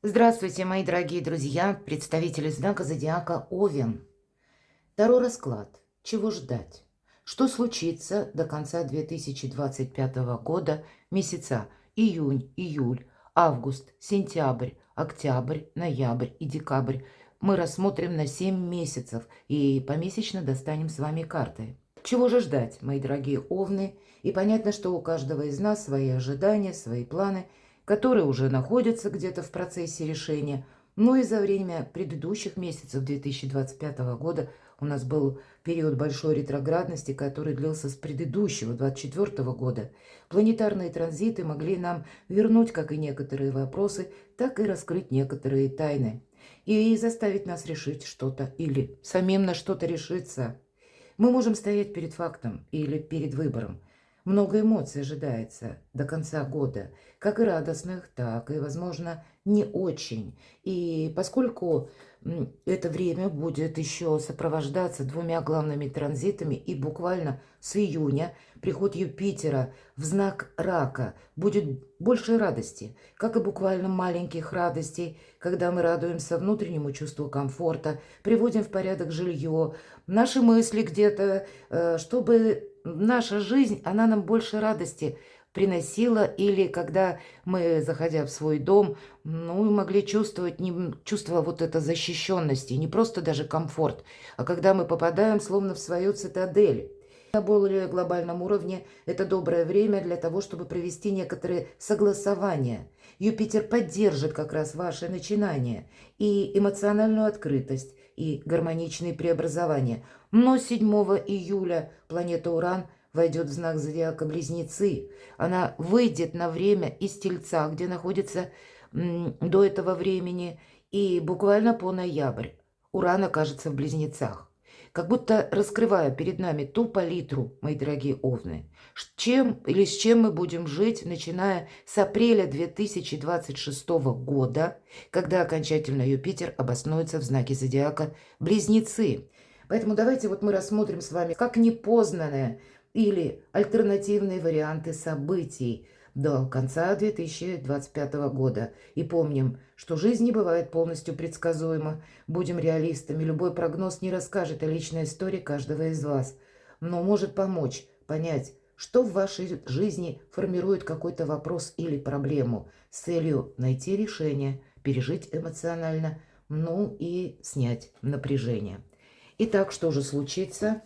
Здравствуйте, мои дорогие друзья, представители знака зодиака Овен. Таро расклад. Чего ждать? Что случится до конца 2025 года, месяца июнь, июль, август, сентябрь, октябрь, ноябрь и декабрь? Мы рассмотрим на 7 месяцев и помесячно достанем с вами карты. Чего же ждать, мои дорогие овны? И понятно, что у каждого из нас свои ожидания, свои планы, которые уже находятся где-то в процессе решения. Но и за время предыдущих месяцев 2025 года у нас был период большой ретроградности, который длился с предыдущего 2024 года. Планетарные транзиты могли нам вернуть как и некоторые вопросы, так и раскрыть некоторые тайны. И заставить нас решить что-то или самим на что-то решиться. Мы можем стоять перед фактом или перед выбором. Много эмоций ожидается до конца года, как и радостных, так и, возможно, не очень. И поскольку это время будет еще сопровождаться двумя главными транзитами, и буквально с июня приход Юпитера в знак Рака будет больше радости, как и буквально маленьких радостей, когда мы радуемся внутреннему чувству комфорта, приводим в порядок жилье, наши мысли где-то, чтобы наша жизнь, она нам больше радости приносила, или когда мы, заходя в свой дом, могли чувствовать чувство вот этой защищенности, не просто даже комфорт, а когда мы попадаем словно в свою цитадель. На более глобальном уровне это доброе время для того, чтобы провести некоторые согласования. Юпитер поддержит как раз ваши начинания и эмоциональную открытость, и гармоничные преобразования. Но 7 июля планета Уран войдет в знак зодиака Близнецы. Она выйдет на время из Тельца, где находится до этого времени, и буквально по ноябрь Уран окажется в Близнецах. Как будто раскрывая перед нами ту палитру, мои дорогие овны, чем или с чем мы будем жить, начиная с апреля 2026 года, когда окончательно Юпитер обоснуется в знаке зодиака Близнецы. Поэтому давайте вот мы рассмотрим с вами как непознанное или альтернативные варианты событий до конца 2025 года. И помним, что жизнь не бывает полностью предсказуема. Будем реалистами. Любой прогноз не расскажет о личной истории каждого из вас, но может помочь понять, что в вашей жизни формирует какой-то вопрос или проблему с целью найти решение, пережить эмоционально, и снять напряжение. Итак, что же случится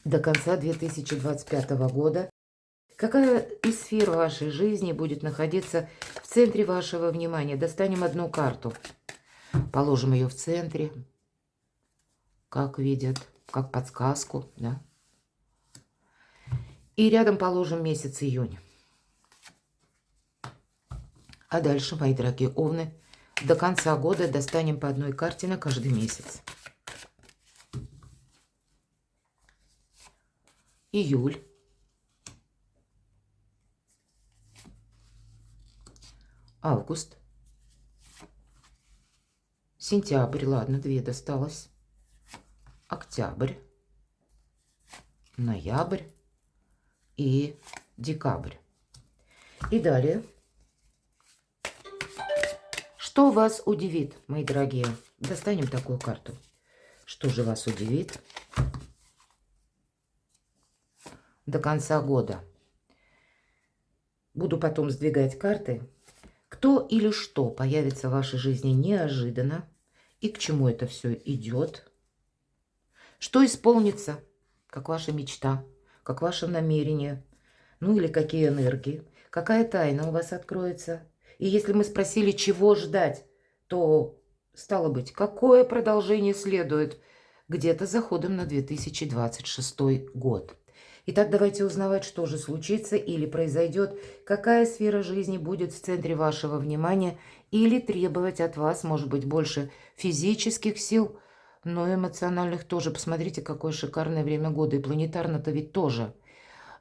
до конца 2025 года? Какая из сфер вашей жизни будет находиться в центре вашего внимания? Достанем одну карту, положим ее в центре, как видят, как подсказку, да? И рядом положим месяц июнь. А дальше, мои дорогие овны, до конца года достанем по одной карте на каждый месяц. Июль. Август. Сентябрь, ладно, 2 досталось. Октябрь. Ноябрь и декабрь. И далее. Что вас удивит, мои дорогие? Достанем такую карту. Что же вас удивит до конца года? Буду потом сдвигать карты. Кто или что появится в вашей жизни неожиданно? И к чему это все идет? Что исполнится, как ваша мечта, как ваше намерение? Или какие энергии? Какая тайна у вас откроется? И если мы спросили, чего ждать, то, стало быть, какое продолжение следует где-то за ходом на 2026 год? Итак, давайте узнавать, что же случится или произойдет, какая сфера жизни будет в центре вашего внимания или требовать от вас, может быть, больше физических сил, но и эмоциональных тоже. Посмотрите, какое шикарное время года, и планетарно-то ведь тоже.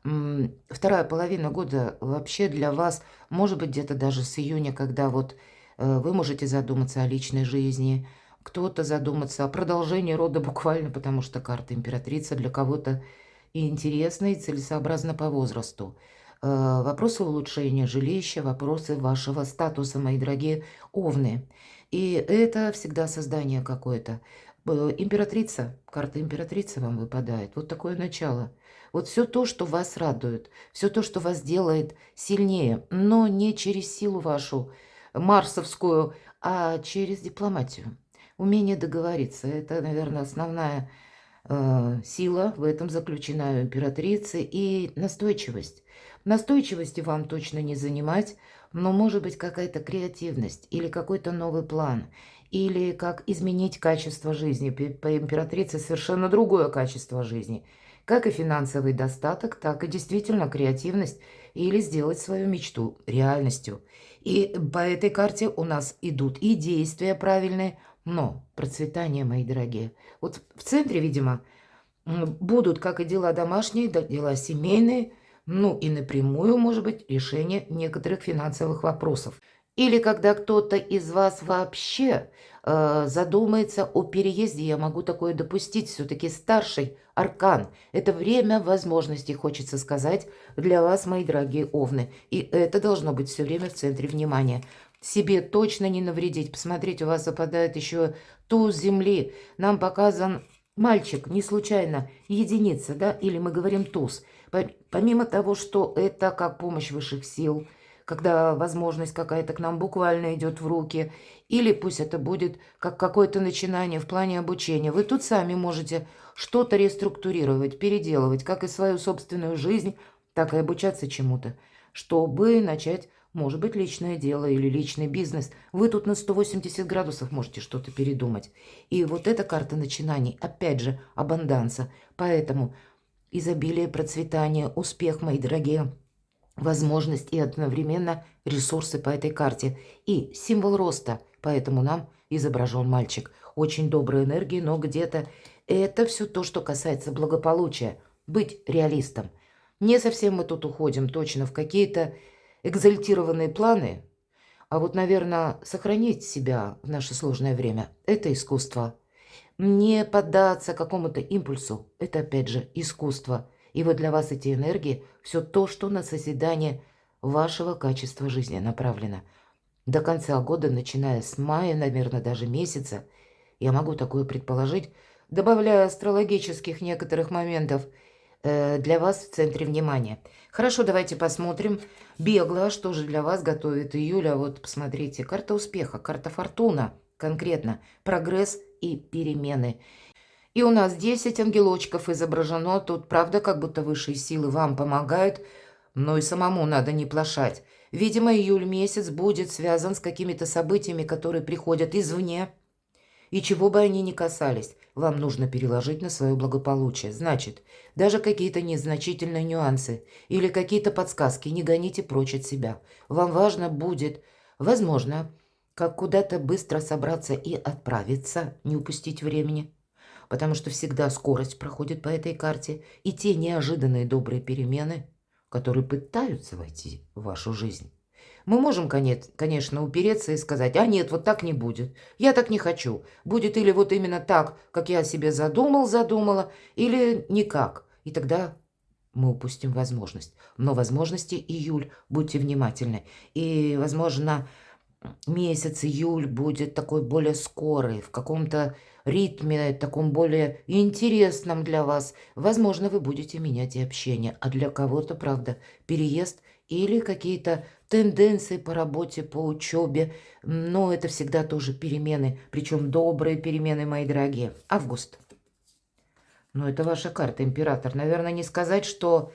Вторая половина года вообще для вас, может быть, где-то даже с июня, когда вот вы можете задуматься о личной жизни, кто-то задуматься о продолжении рода буквально, потому что карта императрица для кого-то интересна и целесообразна по возрасту. вопросы улучшения жилища, вопросы вашего статуса, мои дорогие овны. И это всегда создание какое-то. Императрица, карта императрицы вам выпадает. Вот такое начало. Вот все то, что вас радует, все то, что вас делает сильнее, но не через силу вашу марсовскую, а через дипломатию. Умение договориться. Это, наверное, основная сила в этом заключена у императрицы и настойчивость. Настойчивости вам точно не занимать, но может быть какая-то креативность или какой-то новый план, или как изменить качество жизни. По императрице совершенно другое качество жизни. Как и финансовый достаток, так и действительно креативность или сделать свою мечту реальностью. И по этой карте у нас идут и действия правильные, но процветание, мои дорогие. Вот в центре, видимо, будут как и дела домашние, дела семейные, ну и напрямую, может быть, решение некоторых финансовых вопросов. Или когда кто-то из вас вообще задумается о переезде, я могу такое допустить, все-таки старший аркан. Это время возможностей, хочется сказать, для вас, мои дорогие овны. И это должно быть все время в центре внимания. Себе точно не навредить. Посмотрите, у вас выпадает еще туз земли. Нам показан мальчик, не случайно, единица, да, или мы говорим туз. Помимо того, что это как помощь высших сил, когда возможность какая-то к нам буквально идет в руки, или пусть это будет как какое-то начинание в плане обучения. Вы тут сами можете что-то реструктурировать, переделывать, как и свою собственную жизнь, так и обучаться чему-то, чтобы начать, может быть, личное дело или личный бизнес. Вы тут на 180 градусов можете что-то передумать. И вот эта карта начинаний, опять же, абанданса. Поэтому изобилие, процветание, успех, мои дорогие, возможность и одновременно ресурсы по этой карте. И символ роста, поэтому нам изображен мальчик. Очень доброй энергии, но где-то это все то, что касается благополучия. Быть реалистом. Не совсем мы тут уходим точно в какие-то экзальтированные планы, а вот, наверное, сохранить себя в наше сложное время – это искусство. Не поддаться какому-то импульсу – это, опять же, искусство. И вот для вас эти энергии – все то, что на созидание вашего качества жизни направлено. До конца года, начиная с мая, наверное, даже месяца, я могу такое предположить, добавляя астрологических некоторых моментов, для вас в центре внимания. Хорошо, давайте посмотрим бегло, что же для вас готовит июля. Вот посмотрите, карта успеха, карта фортуна, конкретно прогресс и перемены. И у нас 10 ангелочков изображено. Тут, правда, как будто высшие силы вам помогают, но и самому надо не плашать. Видимо, июль месяц будет связан с какими-то событиями, которые приходят извне. И чего бы они ни касались, вам нужно переложить на свое благополучие. Значит, даже какие-то незначительные нюансы или какие-то подсказки не гоните прочь от себя. Вам важно будет, возможно, как куда-то быстро собраться и отправиться, не упустить времени. Потому что всегда скорость проходит по этой карте, и те неожиданные добрые перемены, которые пытаются войти в вашу жизнь. Мы можем, конечно, упереться и сказать: а нет, вот так не будет, я так не хочу. Будет или вот именно так, как я себе задумала, или никак. И тогда мы упустим возможность. Но возможности июль, будьте внимательны. И, возможно, месяц июль будет такой более скорый, в каком-то ритме, таком более интересном для вас. Возможно, вы будете менять и общение. А для кого-то, правда, переезд или какие-то тенденции по работе, по учебе. Но это всегда тоже перемены, причем добрые перемены, мои дорогие. Август. Ну, это ваша карта, император. Наверное, не сказать, что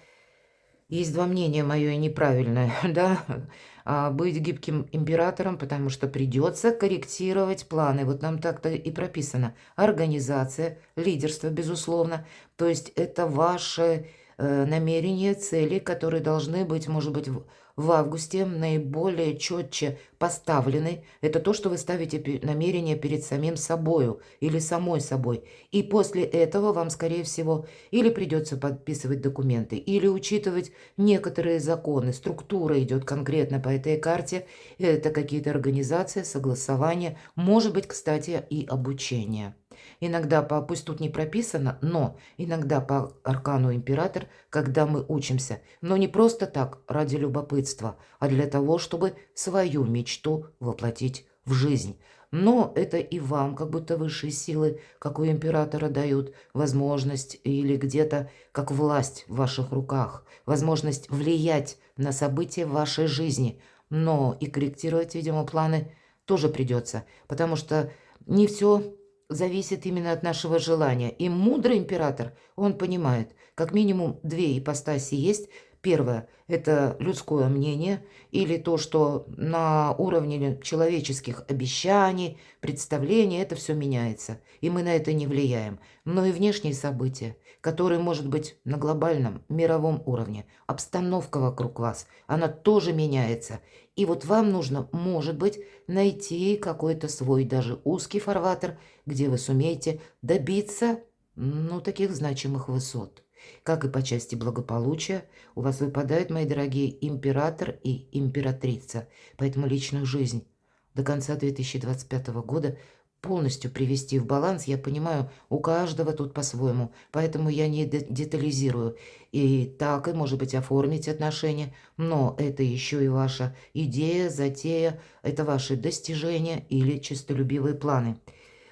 есть два мнения, мое и неправильное, да, быть гибким императором, потому что придется корректировать планы. Вот нам так-то и прописано. Организация, лидерство, безусловно. То есть это ваши намерения, цели, которые должны быть, может быть, в августе наиболее четче поставлены. Это то, что вы ставите намерение перед самим собою или самой собой. И после этого вам, скорее всего, или придется подписывать документы, или учитывать некоторые законы. Структура идет конкретно по этой карте. Это какие-то организации, согласования, может быть, кстати, и обучение. Иногда, пусть тут не прописано, но иногда по аркану император, когда мы учимся, но не просто так, ради любопытства, а для того, чтобы свою мечту воплотить в жизнь. Но это и вам, как будто высшие силы, как у императора, дают возможность или где-то как власть в ваших руках, возможность влиять на события в вашей жизни. Но и корректировать, видимо, планы тоже придется, потому что не все зависит именно от нашего желания. И мудрый император, он понимает, как минимум две ипостаси есть. Первое – это людское мнение или то, что на уровне человеческих обещаний, представлений это все меняется, и мы на это не влияем. Но и внешние события, которые, может быть, на глобальном мировом уровне, обстановка вокруг вас, она тоже меняется. И вот вам нужно, может быть, найти какой-то свой даже узкий фарватер, где вы сумеете добиться, ну, таких значимых высот. Как и по части благополучия, у вас выпадают, мои дорогие, император и императрица. Поэтому личную жизнь до конца 2025 года полностью привести в баланс, я понимаю, у каждого тут по-своему. Поэтому я не детализирую. И так, и, может быть, оформить отношения. Но это еще и ваша идея, затея, это ваши достижения или честолюбивые планы.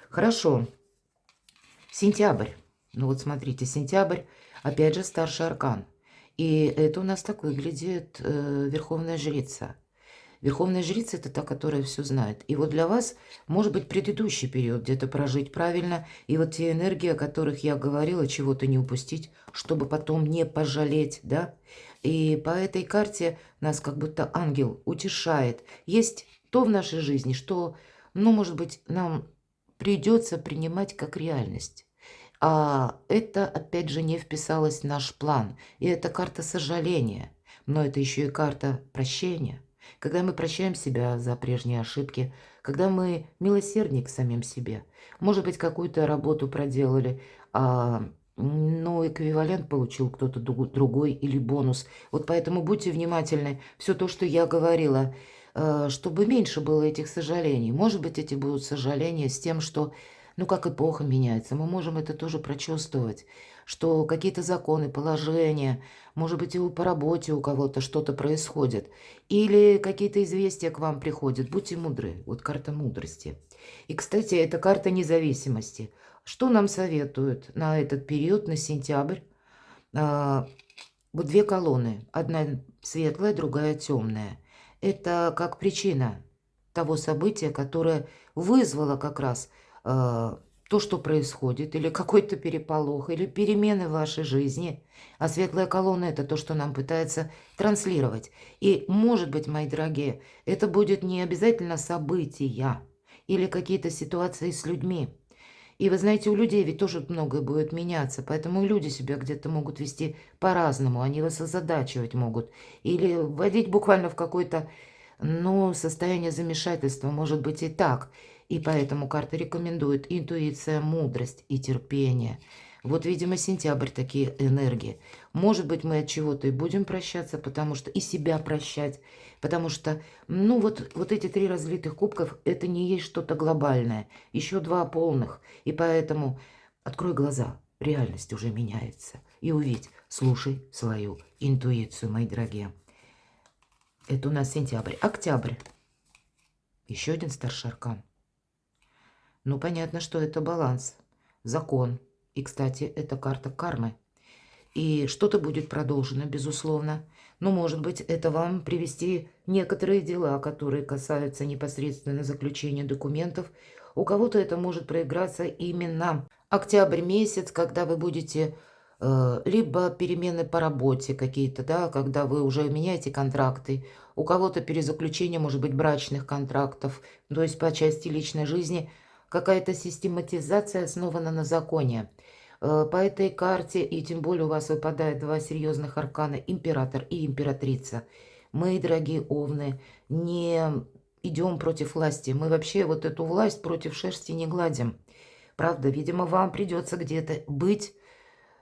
Хорошо. Сентябрь. Ну вот смотрите, сентябрь, опять же, старший аркан. И это у нас так выглядит Верховная Жрица. Верховная Жрица – это та, которая все знает. И вот для вас, может быть, предыдущий период где-то прожить правильно, и вот те энергии, о которых я говорила, чего-то не упустить, чтобы потом не пожалеть, да? И по этой карте нас как будто ангел утешает. Есть то в нашей жизни, что, ну, может быть, нам придется принимать как реальность. А это, опять же, не вписалось в наш план. И это карта сожаления. Но это еще и карта прощения. Когда мы прощаем себя за прежние ошибки, когда мы милосердны к самим себе. Может быть, какую-то работу проделали, но эквивалент получил кто-то другой или бонус. Вот поэтому будьте внимательны. Все то, что я говорила, чтобы меньше было этих сожалений. Может быть, эти будут сожаления с тем, что, ну, как эпоха меняется, мы можем это тоже прочувствовать, что какие-то законы, положения, может быть, и по работе у кого-то что-то происходит, или какие-то известия к вам приходят. Будьте мудры. Вот карта мудрости. И, кстати, это карта независимости. Что нам советуют на этот период, на сентябрь? Вот две колонны. Одна светлая, другая темная. Это как причина того события, которое вызвало как раз то, что происходит, или какой-то переполох, или перемены в вашей жизни. А светлая колонна – это то, что нам пытается транслировать. И, может быть, мои дорогие, это будет не обязательно события или какие-то ситуации с людьми. И вы знаете, у людей ведь тоже многое будет меняться, поэтому люди себя где-то могут вести по-разному, они вас озадачивать могут или вводить буквально в какое-то, ну, состояние замешательства, может быть и так. И поэтому карта рекомендует интуиция, мудрость и терпение. Вот, видимо, сентябрь такие энергии. Может быть, мы от чего-то и будем прощаться, потому что и себя прощать, потому что, ну, вот эти три разлитых кубков, это не есть что-то глобальное. Еще два полных. И поэтому открой глаза, реальность уже меняется. И увидь, слушай свою интуицию, мои дорогие. Это у нас сентябрь. Октябрь. Еще один старший аркан. Ну, понятно, что это баланс, закон. И, кстати, это карта кармы. И что-то будет продолжено, безусловно. Но, может быть, это вам привести некоторые дела, которые касаются непосредственно заключения документов. У кого-то это может проиграться именно октябрь месяц, когда вы будете либо перемены по работе какие-то, да, когда вы уже меняете контракты. У кого-то перезаключение, может быть, брачных контрактов. То есть по части личной жизни какая-то систематизация основана на законе. По этой карте, и тем более у вас выпадает два серьезных аркана, император и императрица. Мы, дорогие овны, не идем против власти. Мы вообще вот эту власть против шерсти не гладим. Правда, видимо, вам придется где-то быть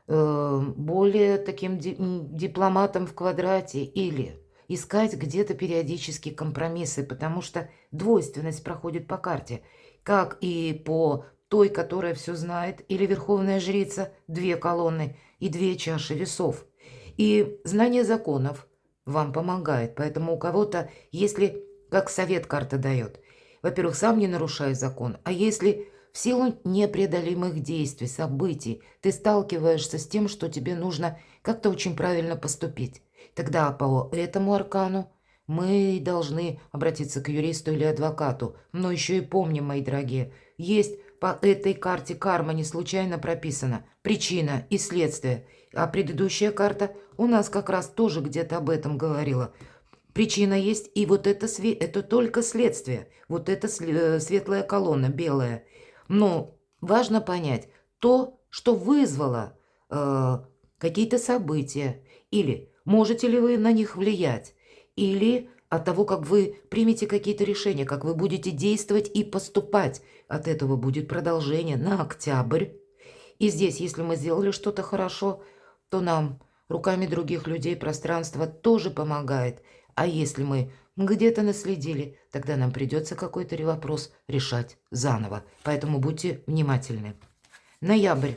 более таким дипломатом в квадрате или искать где-то периодически компромиссы, потому что двойственность проходит по карте, как и по той, которая все знает, или верховная жрица, две колонны и две чаши весов. И знание законов вам помогает. Поэтому у кого-то, если, как совет карта дает, во-первых, сам не нарушай закон, а если в силу непреодолимых действий, событий, ты сталкиваешься с тем, что тебе нужно как-то очень правильно поступить, тогда по этому аркану мы должны обратиться к юристу или адвокату. Но еще и помним, мои дорогие, есть по этой карте карма не случайно прописана. Причина и следствие. А предыдущая карта у нас как раз тоже где-то об этом говорила. Причина есть, и вот это только следствие. Вот это светлая колонна, белая. Но важно понять то, что вызвало какие-то события. Или можете ли вы на них влиять. Или от того, как вы примете какие-то решения, как вы будете действовать и поступать. От этого будет продолжение на октябрь. И здесь, если мы сделали что-то хорошо, то нам руками других людей пространство тоже помогает. А если мы где-то наследили, тогда нам придется какой-то вопрос решать заново. Поэтому будьте внимательны. Ноябрь.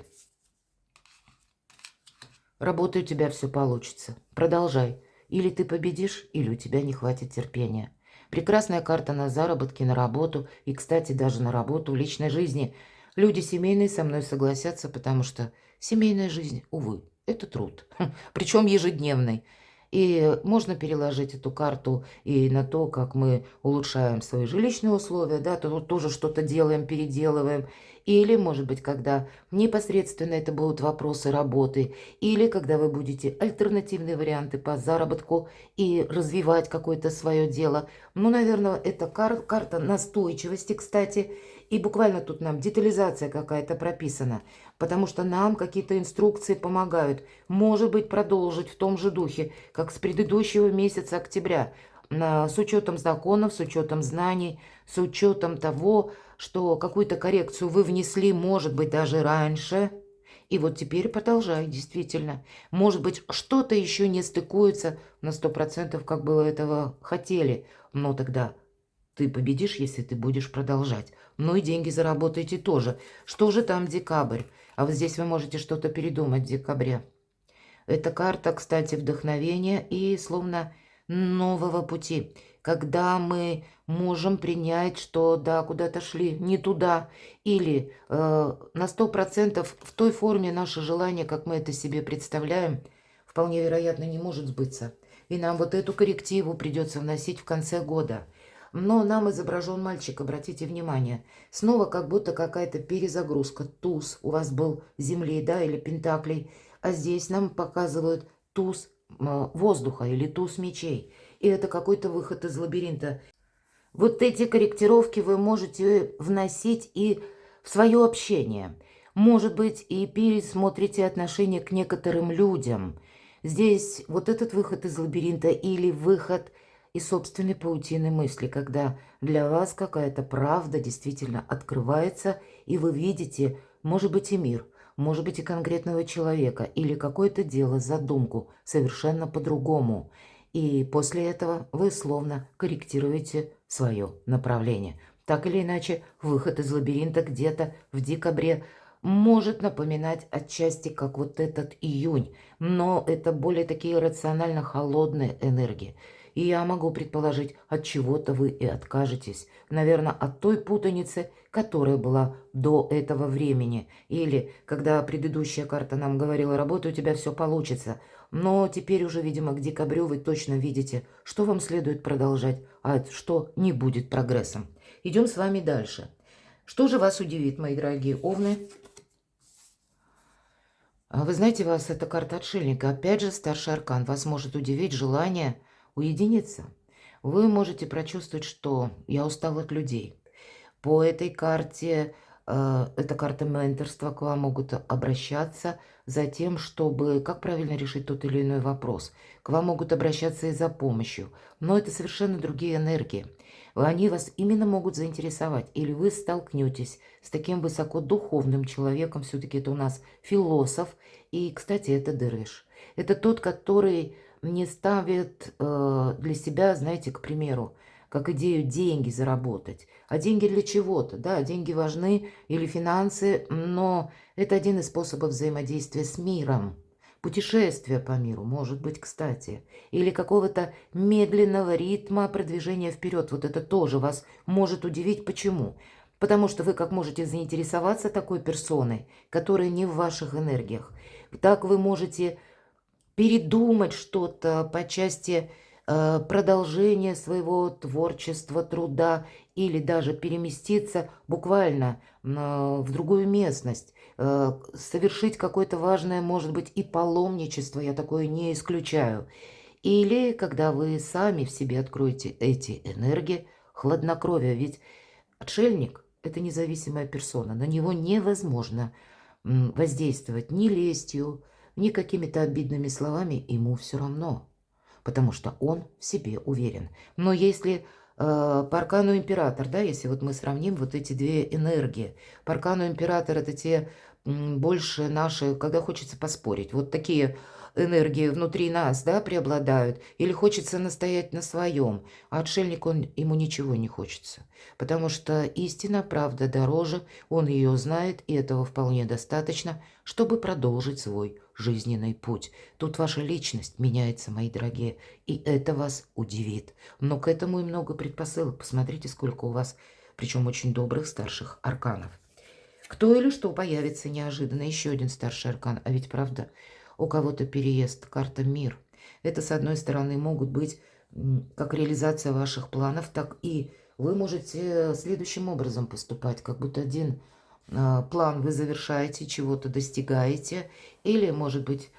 Работай, у тебя все получится. Продолжай. Или ты победишь, или у тебя не хватит терпения. Прекрасная карта на заработки, на работу. И, кстати, даже на работу в личной жизни. Люди семейные со мной согласятся, потому что семейная жизнь, увы, это труд. Причем ежедневный. И можно переложить эту карту и на то, как мы улучшаем свои жилищные условия, да, то тоже что-то делаем, переделываем. Или, может быть, когда непосредственно это будут вопросы работы, или когда вы будете альтернативные варианты по заработку и развивать какое-то свое дело. Ну, наверное, это карта настойчивости, кстати. И буквально тут нам детализация какая-то прописана, потому что нам какие-то инструкции помогают. Может быть, продолжить в том же духе, как с предыдущего месяца октября, с учетом законов, с учетом знаний, с учетом того, что какую-то коррекцию вы внесли, может быть, даже раньше. И вот теперь продолжай, действительно. Может быть, что-то еще не стыкуется на 100%, как бы вы этого хотели. Но тогда ты победишь, если ты будешь продолжать. Ну и деньги заработаете тоже. Что же там декабрь? А вот здесь вы можете что-то передумать в декабре. Эта карта, кстати, вдохновения и словно нового пути. Когда мы можем принять, что да, куда-то шли не туда. Или на 100% в той форме наше желание, как мы это себе представляем, вполне вероятно не может сбыться. И нам вот эту коррективу придется вносить в конце года. Но нам изображен мальчик, обратите внимание. Снова как будто какая-то перезагрузка. Туз у вас был земли, да, или пентаклей. А здесь нам показывают туз воздуха или туз мечей. И это какой-то выход из лабиринта. Вот эти корректировки вы можете вносить и в свое общение. Может быть, и пересмотрите отношение к некоторым людям. Здесь вот этот выход из лабиринта или выход из собственной паутины мысли, когда для вас какая-то правда действительно открывается, и вы видите, может быть, и мир, может быть, и конкретного человека, или какое-то дело, задумку совершенно по-другому. И после этого вы словно корректируете свое направление. Так или иначе, выход из лабиринта где-то в декабре может напоминать отчасти, как вот этот июнь, но это более такие рационально холодные энергии. И я могу предположить, от чего-то вы и откажетесь. Наверное, от той путаницы, которая была до этого времени. Или когда предыдущая карта нам говорила, работа у тебя все получится. Но теперь уже, видимо, к декабрю вы точно видите, что вам следует продолжать, а что не будет прогрессом. Идем с вами дальше. Что же вас удивит, мои дорогие овны? Вы знаете, вас эта карта отшельника. Опять же, старший аркан. Вас может удивить желание уединиться. Вы можете прочувствовать, что я устал от людей. По этой карте, эта карта менторства, к вам могут обращаться за тем, чтобы, как правильно решить тот или иной вопрос. К вам могут обращаться и за помощью. Но это совершенно другие энергии. Они вас именно могут заинтересовать. Или вы столкнетесь с таким высокодуховным человеком. Все-таки это у нас философ. И, кстати, это дервиш. Это тот, который не ставит для себя, знаете, к примеру, как идею деньги заработать. А деньги для чего-то, да, деньги важны или финансы, но это один из способов взаимодействия с миром. Путешествие по миру, может быть, кстати, или какого-то медленного ритма продвижения вперед. Вот это тоже вас может удивить. Почему? Потому что вы как можете заинтересоваться такой персоной, которая не в ваших энергиях. Так вы можете передумать что-то по части продолжения своего творчества, труда, или даже переместиться буквально в другую местность, совершить какое-то важное, может быть, и паломничество, я такое не исключаю. Или когда вы сами в себе откроете эти энергии, хладнокровие, ведь отшельник – это независимая персона, на него невозможно воздействовать ни лестью, ни какими-то обидными словами, ему все равно, потому что он в себе уверен. Но если по аркану император, да, если вот мы сравним вот эти две энергии, по аркану император это те больше наши, когда хочется поспорить, вот такие энергии внутри нас, да, преобладают, или хочется настоять на своем, а отшельник, ему ничего не хочется, потому что истина, правда дороже, он ее знает, и этого вполне достаточно, чтобы продолжить свой жизненный путь. Тут ваша личность меняется, мои дорогие, и это вас удивит. Но к этому и много предпосылок. Посмотрите, сколько у вас, причем очень добрых старших арканов. Кто или что появится неожиданно? Еще один старший аркан. А ведь правда, у кого-то переезд, карта мир. Это, с одной стороны, могут быть как реализация ваших планов, так и вы можете следующим образом поступать, как будто один план вы завершаете, чего-то достигаете, или, может быть,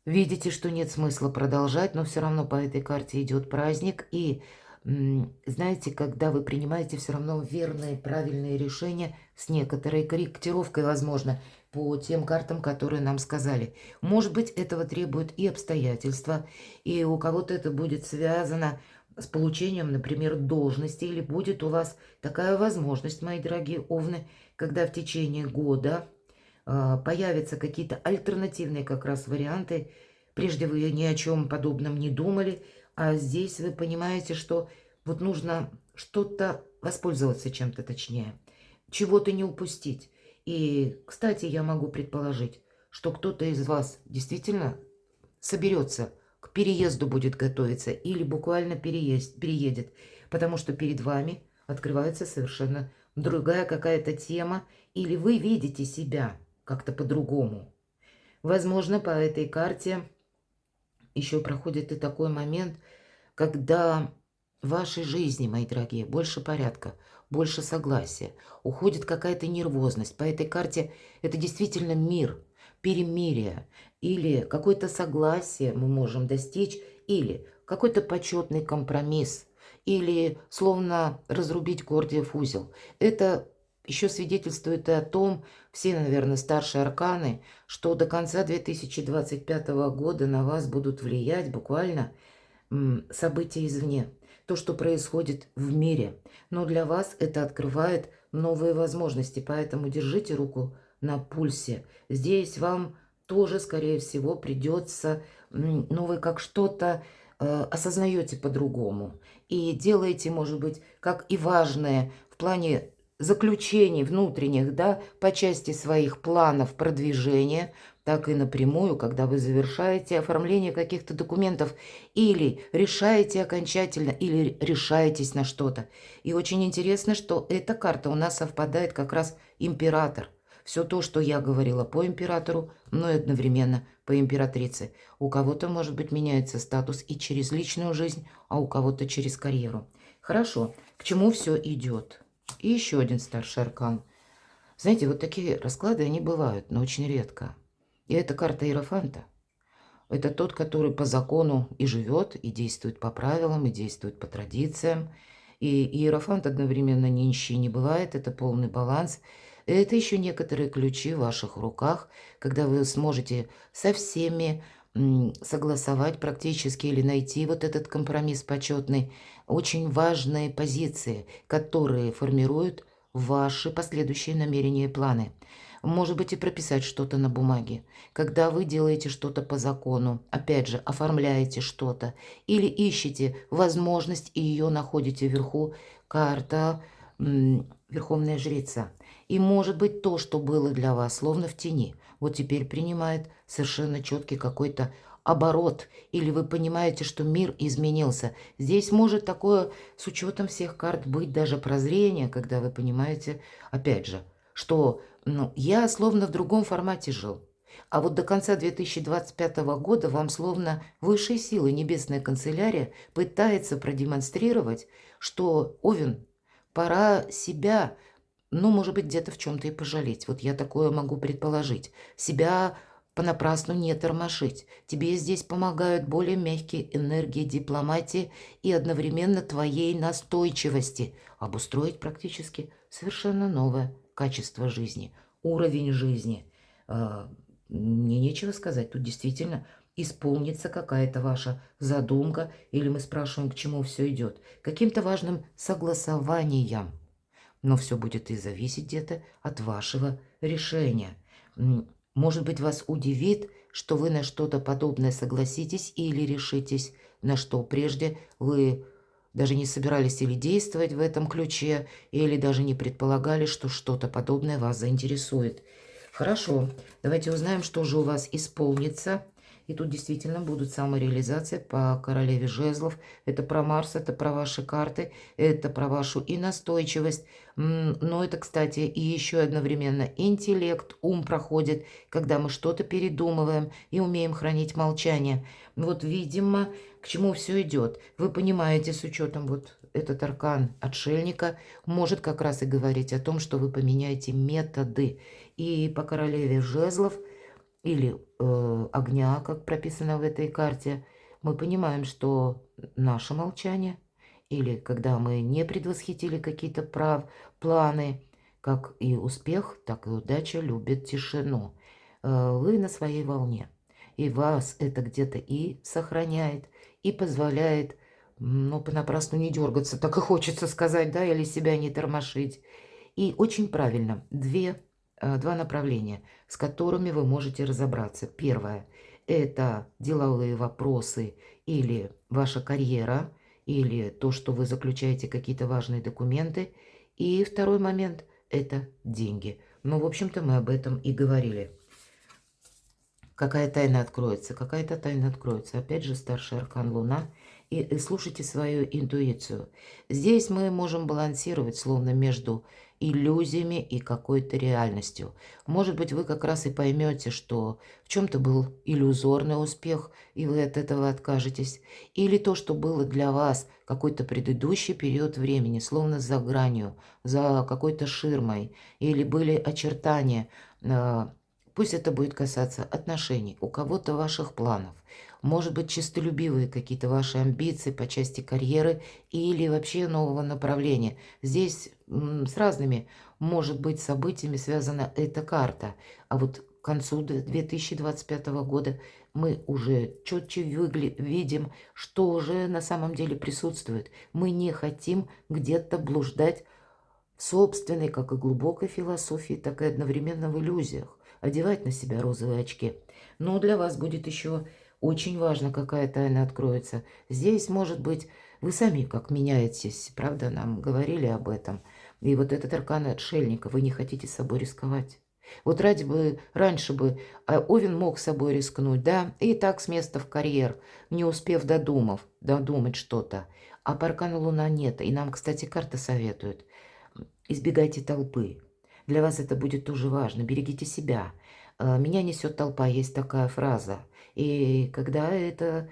видите, что нет смысла продолжать, но все равно по этой карте идет праздник, и знаете, когда вы принимаете все равно верные, правильные решения с некоторой корректировкой, возможно, по тем картам, которые нам сказали. Может быть, этого требуют и обстоятельства, и у кого-то это будет связано с получением, например, должности, или будет у вас такая возможность, мои дорогие овны, когда в течение года появятся какие-то альтернативные как раз варианты. Прежде вы ни о чем подобном не думали, а здесь вы понимаете, что вот нужно что-то воспользоваться чем-то точнее, чего-то не упустить. И, кстати, я могу предположить, что кто-то из вас действительно соберется, к переезду будет готовиться или буквально переедет, потому что перед вами открывается совершенно другая какая-то тема, или вы видите себя как-то по-другому. Возможно, по этой карте еще проходит и такой момент, когда в вашей жизни, мои дорогие, больше порядка, больше согласия, уходит какая-то нервозность. По этой карте это действительно мир, перемирие, или какое-то согласие мы можем достичь, или какой-то почетный компромисс, или словно разрубить Гордиев узел. Это еще свидетельствует и о том, все, наверное, старшие арканы, что до конца 2025 года на вас будут влиять буквально события извне, то, что происходит в мире. Но для вас это открывает новые возможности, поэтому держите руку на пульсе. Здесь вам тоже, скорее всего, придется, ну, вы как что-то осознаете по-другому и делаете, может быть, как и важное в плане заключений внутренних, да, по части своих планов продвижения, так и напрямую, когда вы завершаете оформление каких-то документов или решаете окончательно, или решаетесь на что-то. И очень интересно, что эта карта у нас совпадает как раз император. Все то, что я говорила по императору, но и одновременно по императрице. У кого-то, может быть, меняется статус и через личную жизнь, а у кого-то через карьеру. Хорошо, к чему все идет? И еще один старший аркан. Знаете, вот такие расклады, они бывают, но очень редко. И это карта Иерофанта. Это тот, который по закону и живет, и действует по правилам, и действует по традициям. И Иерофант одновременно ни нищий не бывает, это полный баланс. Это еще некоторые ключи в ваших руках, когда вы сможете со всеми согласовать практически или найти вот этот компромисс почетный. Очень важные позиции, которые формируют ваши последующие намерения и планы. Может быть, и прописать что-то на бумаге. Когда вы делаете что-то по закону, опять же, оформляете что-то или ищете возможность и ее находите вверху, карта Верховная Жрица. И может быть то, что было для вас словно в тени, вот теперь принимает совершенно четкий какой-то оборот, или вы понимаете, что мир изменился. Здесь может такое, с учетом всех карт, быть даже прозрение, когда вы понимаете, опять же, что я словно в другом формате жил. А вот до конца 2025 года вам словно высшие силы, небесная канцелярия пытается продемонстрировать, что, Овен, пора себя, может быть, где-то в чем-то и пожалеть. Вот я такое могу предположить. Себя понапрасну не тормошить. Тебе здесь помогают более мягкие энергии дипломатии и одновременно твоей настойчивости обустроить практически совершенно новое качество жизни, уровень жизни. Мне нечего сказать, тут действительно исполнится какая-то ваша задумка, или мы спрашиваем, к чему все идет, каким-то важным согласованием. Но все будет и зависеть где-то от вашего решения. Может быть, вас удивит, что вы на что-то подобное согласитесь или решитесь, на что прежде вы даже не собирались или действовать в этом ключе, или даже не предполагали, что что-то подобное вас заинтересует. Хорошо, давайте узнаем, что же у вас исполнится. И тут действительно будут самореализации по королеве жезлов. Это про Марс, это про ваши карты, это про вашу и настойчивость. Но это, кстати, и еще одновременно интеллект, ум проходит, когда мы что-то передумываем и умеем хранить молчание. Вот, видимо, к чему все идет. Вы понимаете, с учетом вот этот аркан отшельника может как раз и говорить о том, что вы поменяете методы. И по королеве жезлов или огня, как прописано в этой карте, мы понимаем, что наше молчание, или когда мы не предвосхитили какие-то планы, как и успех, так и удача любят тишину. Вы на своей волне, и вас это где-то и сохраняет, и позволяет, понапрасну не дергаться, так и хочется сказать, да, или себя не тормошить. И очень правильно, два направления, с которыми вы можете разобраться. Первое – это деловые вопросы или ваша карьера, или то, что вы заключаете какие-то важные документы. И второй момент – это деньги. В общем-то, мы об этом и говорили. Какая тайна откроется? Какая-то тайна откроется. Опять же, старший аркан Луна. И слушайте свою интуицию. Здесь мы можем балансировать словно между иллюзиями и какой-то реальностью. Может быть, вы как раз и поймете, что в чем-то был иллюзорный успех, и вы от этого откажетесь. Или то, что было для вас какой-то предыдущий период времени, словно за гранью, за какой-то ширмой, или были очертания. Пусть это будет касаться отношений, у кого-то ваших планов. Может быть, честолюбивые какие-то ваши амбиции по части карьеры или вообще нового направления. Здесь с разными, может быть, событиями связана эта карта. А вот к концу 2025 года мы уже четче видим, что уже на самом деле присутствует. Мы не хотим где-то блуждать в собственной, как и глубокой философии, так и одновременно в иллюзиях, одевать на себя розовые очки. Но для вас будет еще очень важно, какая тайна откроется. Здесь, может быть, вы сами как меняетесь, правда, нам говорили об этом. И вот этот аркан отшельника, вы не хотите с собой рисковать. Вот раньше бы Овен мог с собой рискнуть, да, и так с места в карьер, не успев додумать что-то. А по аркану Луна нет. И нам, кстати, карта советует. Избегайте толпы. Для вас это будет тоже важно. Берегите себя. Меня несет толпа, есть такая фраза. И когда это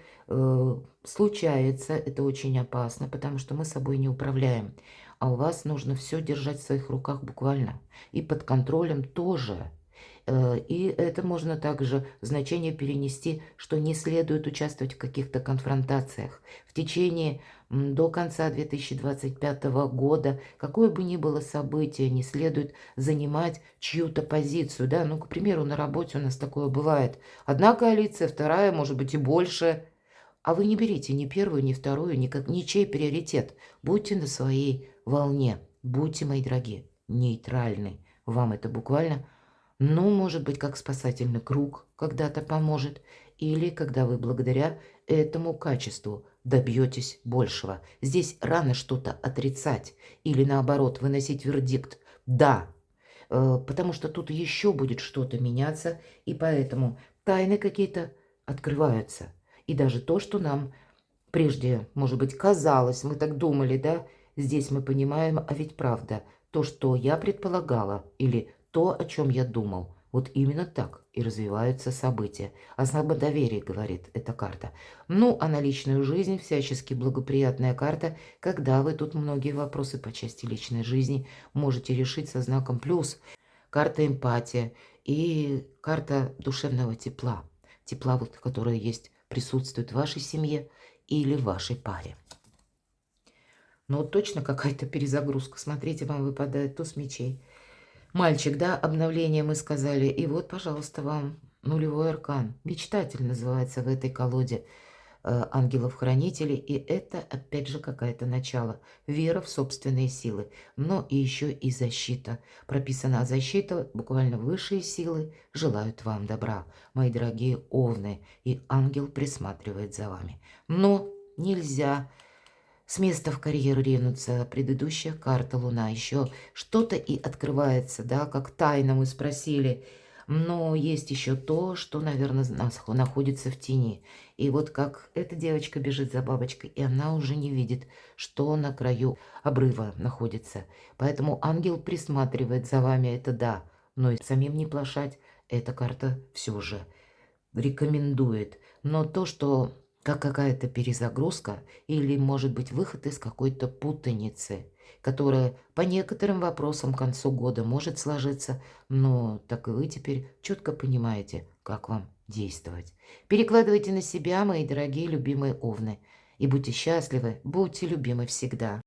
случается, это очень опасно, потому что мы собой не управляем. А у вас нужно все держать в своих руках буквально. И под контролем тоже. И это можно также значение перенести, что не следует участвовать в каких-то конфронтациях. В течение до конца 2025 года, какое бы ни было событие, не следует занимать чью-то позицию. Да? К примеру, на работе у нас такое бывает. Одна коалиция, вторая, может быть и больше. А вы не берите ни первую, ни вторую, ничей приоритет. Будьте на своей волне. Будьте, мои дорогие. нейтральный. Вам это буквально, ну, может быть, как спасательный круг когда-то поможет, или когда вы благодаря этому качеству добьетесь большего. Здесь рано что-то отрицать или наоборот выносить вердикт «да», потому что тут еще будет что-то меняться, и поэтому тайны какие-то открываются. И даже то, что нам прежде, может быть, казалось, мы так думали, да, здесь мы понимаем, а ведь правда, то, что я предполагала, или то, о чем я думал, вот именно так и развиваются события. О самодоверии, говорит эта карта. Ну, а на личную жизнь всячески благоприятная карта, когда вы тут многие вопросы по части личной жизни можете решить со знаком плюс. Карта эмпатия и карта душевного тепла. Тепла, вот, которое есть, присутствует в вашей семье или в вашей паре. Ну вот точно какая-то перезагрузка. Смотрите, вам выпадает туз мечей. Мальчик, да, обновление мы сказали. И вот, пожалуйста, вам нулевой аркан. Мечтатель называется в этой колоде ангелов-хранителей. И это, опять же, какое-то начало. Вера в собственные силы. Но и еще и защита. Прописана защита, буквально высшие силы желают вам добра, мои дорогие овны. И ангел присматривает за вами. Но нельзя с места в карьеру ринуться. Предыдущая карта Луна. Еще что-то и открывается, да, как тайна мы спросили. Но есть еще то, что, наверное, нас находится в тени. И вот как эта девочка бежит за бабочкой, и она уже не видит, что на краю обрыва находится. Поэтому ангел присматривает за вами, это да. Но и самим не плашать, эта карта все же рекомендует. Но то, что как какая-то перезагрузка или, может быть, выход из какой-то путаницы, которая по некоторым вопросам к концу года может сложиться, но так и вы теперь четко понимаете, как вам действовать. Перекладывайте на себя, мои дорогие любимые овны, и будьте счастливы, будьте любимы всегда.